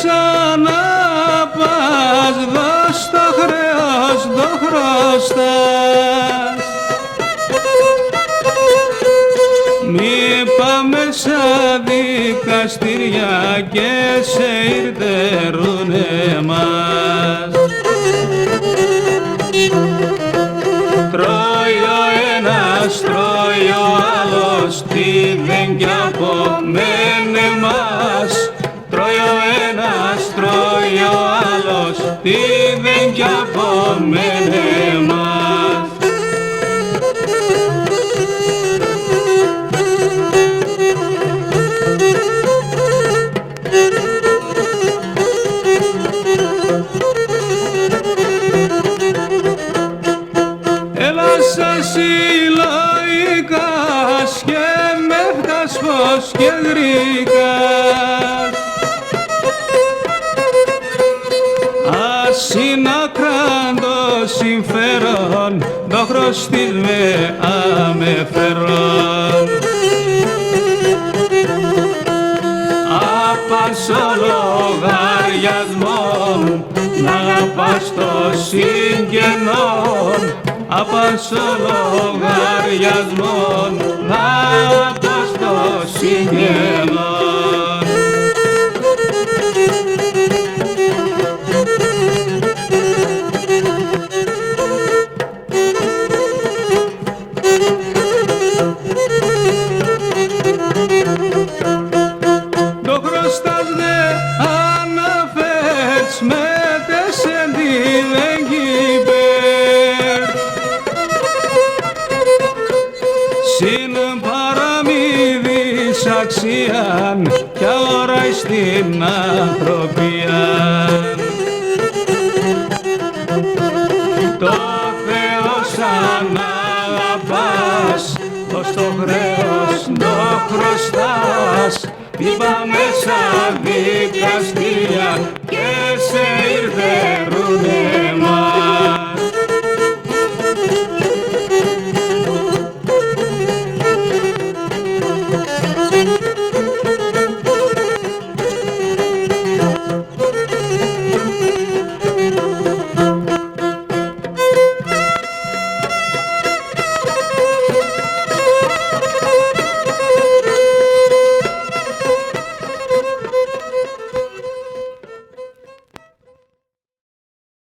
σαν να πας, δώσ' το χρέος, το χρωστάς. Μη πάμε σαν δικαστήρια και σε ειρτερούνε μας. Τρώει ο ένας, τρώει ο άλλος, τι δεν κι απομένε μας. Τρώει ο ένας, τρώει ο άλλος, τι δεν κι απομένε μας. Έλα σας συλλογικάς και με φτασφός και γρικάς. Ας είναι ακράντο συμφέρον, το χρωστής με αμεφερόν. Απάς ο λογαριασμόν, να πας στο συγγενόν. Απάς ο λογαριασμόν, να πας στο συγγενόν. Το χρωστάς δε αναφέρεις με τέσσερ τι δεν κυπέρ. Συν παραμύδης αξίαν κι ώρα στην ανθρωπίαν. Το Θεό σαν αγαπάς, ως το χρέος το χρωστάς. Είπα μέσα δικαστήρια και σε ήρθε ρουνε